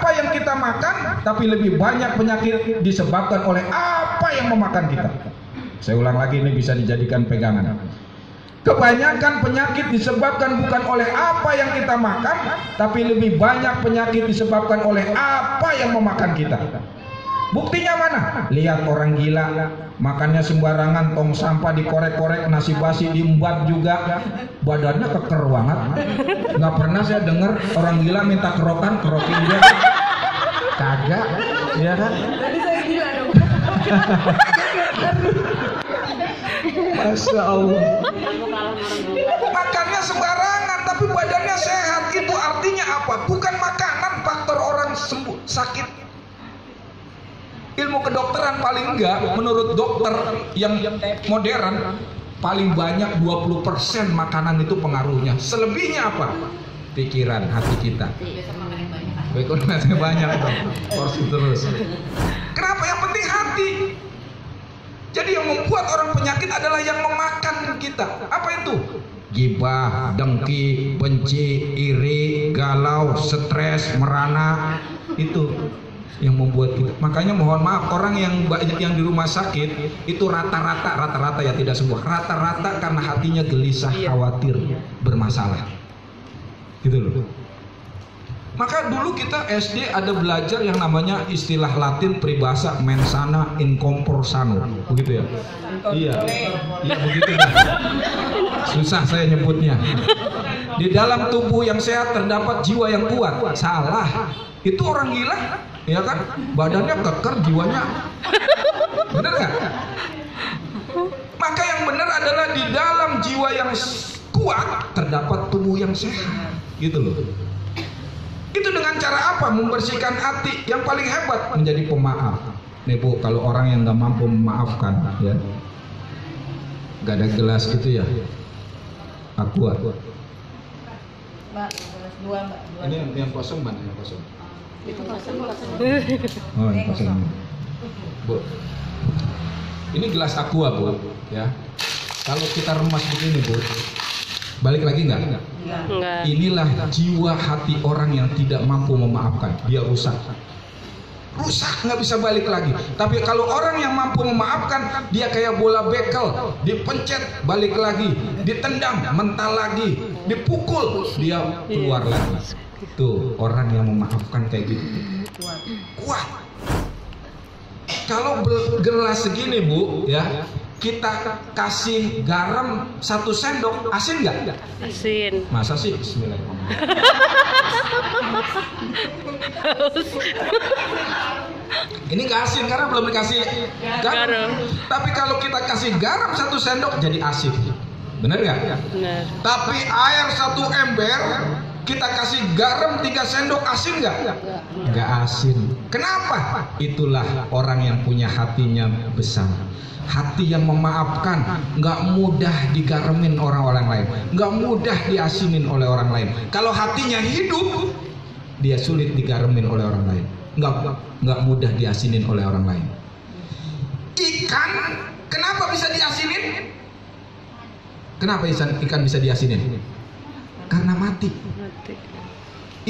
apa yang kita makan, tapi lebih banyak penyakit disebabkan oleh apa yang memakan kita. Saya ulang lagi, ini bisa dijadikan pegangan. Kebanyakan penyakit disebabkan bukan oleh apa yang kita makan, tapi lebih banyak penyakit disebabkan oleh apa yang memakan kita. Buktinya mana? Lihat orang gila, makannya sembarangan, tong sampah dikorek-korek, nasi basi diembat juga, badannya keker banget. Nggak pernah saya dengar orang gila minta kerokin dia. Kagak, ya kan? Tadi saya gila dong. Masya Allah. Makannya sembarangan tapi badannya sehat. Itu artinya apa? Bukan makanan faktor orang sembuh sakit. Ilmu kedokteran paling enggak, menurut dokter yang modern, paling banyak 20% makanan itu pengaruhnya. Selebihnya apa? Pikiran, hati kita. Ekonominya banyak dong, porsi terus. Kenapa? Yang penting hati. Jadi yang membuat orang penyakit adalah yang memakan kita. Apa itu? Gibah, dengki, benci, iri, galau, stres, merana. Itu yang membuat kita. Makanya mohon maaf, orang yang banyak yang di rumah sakit itu rata-rata ya, tidak semua. Rata-rata karena hatinya gelisah, khawatir, bermasalah. Gitu loh. Maka dulu kita SD ada belajar yang namanya istilah Latin peribahasa mensana in corpore sano, begitu ya? Iya begitu ya. Susah saya nyebutnya. Di dalam tubuh yang sehat terdapat jiwa yang kuat. Salah. Itu orang gila, ya kan? Badannya keker, jiwanya. Benar nggak? Maka yang benar adalah di dalam jiwa yang kuat terdapat tubuh yang sehat, gitu loh. Itu dengan cara apa? Membersihkan hati. Yang paling hebat menjadi pemaaf. Nih Bu, kalau orang yang nggak mampu memaafkan, ya, nggak ada gelas gitu ya, Aqua. Mbak, gelas dua Mbak. Ini yang kosong mana? Yang kosong? Itu kosong. Oh, yang kosong. Bu, ini gelas Aqua Bu, ya. Kalau kita remas begini Bu, balik lagi nggak? Enggak. Inilah jiwa hati orang yang tidak mampu memaafkan. Dia rusak, nggak bisa balik lagi. Tapi kalau orang yang mampu memaafkan, dia kayak bola bekel, dipencet balik lagi, ditendang mental lagi, dipukul dia keluar lagi. Tuh orang yang memaafkan kayak gitu kuat. Kalau gelas segini Bu, ya, kita kasih garam 1 sendok, asin nggak? Asin. Masa sih? Bismillahirrahmanirrahim. Ini nggak asin karena belum dikasih garam. Tapi kalau kita kasih garam 1 sendok jadi asin. Benar nggak? Benar. Tapi air 1 ember kita kasih garam 3 sendok, asin nggak? Nggak asin. Kenapa? Itulah orang yang punya hatinya besar. Hati yang memaafkan, nggak mudah digaremin orang lain, nggak mudah diasinin oleh orang lain. Kalau hatinya hidup, dia sulit digaremin oleh orang lain, nggak mudah diasinin oleh orang lain. Ikan, kenapa bisa diasinin? Kenapa ikan bisa diasinin? Karena mati.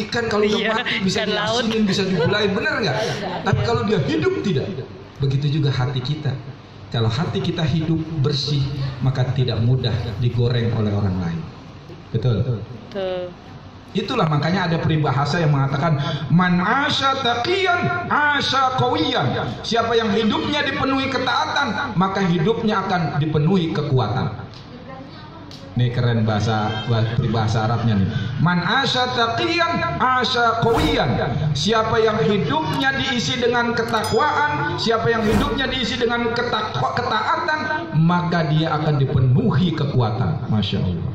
Ikan kalau udah mati bisa diasinin, bisa dibulain, benar nggak? Tapi kalau dia hidup tidak. Begitu juga hati kita. Kalau hati kita hidup bersih, maka tidak mudah digoreng oleh orang lain. Betul? Betul. Itulah makanya ada peribahasa yang mengatakan man asya taqiyan asya qawiyan. Siapa yang hidupnya dipenuhi ketaatan, maka hidupnya akan dipenuhi kekuatan. Nih keren peribahasa Arabnya nih. Man asya taqiyan asya qawiyan. Siapa yang hidupnya diisi dengan ketakwaan, siapa yang hidupnya diisi dengan ketaatan, maka dia akan dipenuhi kekuatan. Masya Allah.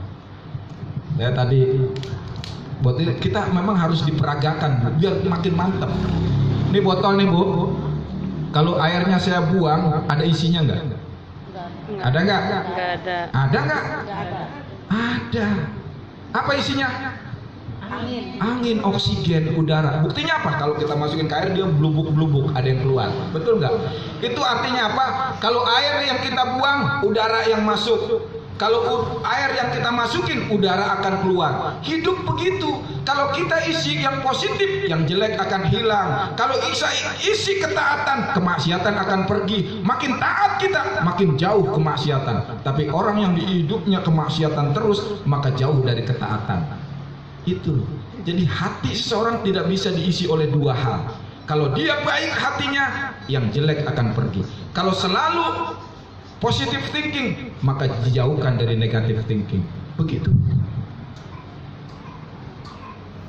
Ya tadi buat kita memang harus diperagakan biar makin mantap. Ini botol nih Bu. Kalau airnya saya buang, ada isinya nggak? Ada nggak? Nggak ada. Ada nggak? Ada. Apa isinya? Angin, oksigen, udara. Buktinya apa? Kalau kita masukin ke air dia blubuk-blubuk, ada yang keluar. Betul nggak? Itu artinya apa? Kalau air yang kita buang, udara yang masuk. Kalau air yang kita masukin, udara akan keluar. Hidup begitu. Kalau kita isi yang positif, yang jelek akan hilang. Kalau isi ketaatan, kemaksiatan akan pergi. Makin taat kita, makin jauh kemaksiatan. Tapi orang yang di hidupnya kemaksiatan terus, maka jauh dari ketaatan. Itu. Jadi hati seseorang tidak bisa diisi oleh dua hal. Kalau dia baik hatinya, yang jelek akan pergi. Kalau selalu positive thinking, maka dijauhkan dari negative thinking. Begitu.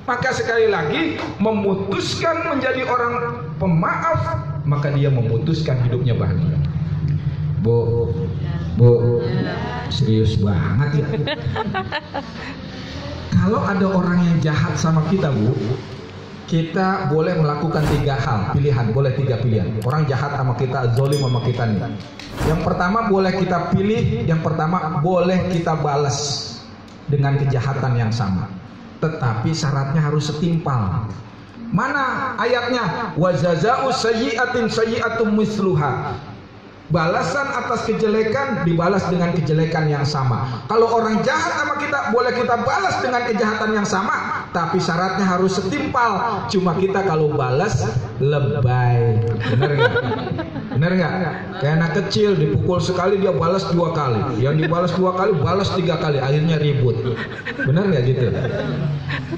Maka sekali lagi, memutuskan menjadi orang pemaaf, maka dia memutuskan hidupnya bahagia. Bu, serius banget ya. Kalau ada orang yang jahat sama kita, Bu, kita boleh melakukan 3 hal, pilihan, boleh 3 pilihan. Orang jahat sama kita, zolim sama kita nih. Yang pertama boleh kita pilih, yang pertama boleh kita balas dengan kejahatan yang sama. Tetapi syaratnya harus setimpal. Mana ayatnya? Wa jazaa'u sayyi'atin sayyi'atum misluha. Balasan atas kejelekan dibalas dengan kejelekan yang sama. Kalau orang jahat sama kita, boleh kita balas dengan kejahatan yang sama, tapi syaratnya harus setimpal. Cuma kita kalau balas lebay. Bener nggak? Bener nggak? Kayak anak kecil dipukul sekali dia balas 2 kali, yang dibalas 2 kali balas 3 kali, akhirnya ribut. Bener nggak gitu?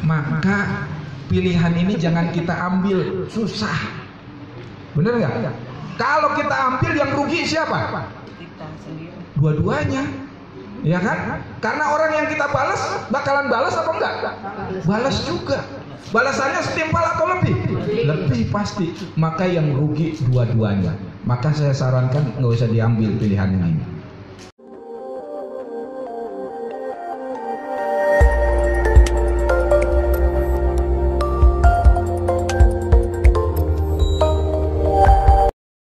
Maka pilihan ini jangan kita ambil, susah. Bener nggak? Kalau kita ambil yang rugi siapa? Kita sendiri. Dua-duanya, ya kan? Karena orang yang kita balas bakalan balas apa enggak? Balas juga. Balasannya setimpal atau lebih? Lebih pasti. Maka yang rugi dua-duanya. Maka saya sarankan nggak usah diambil pilihan yang ini.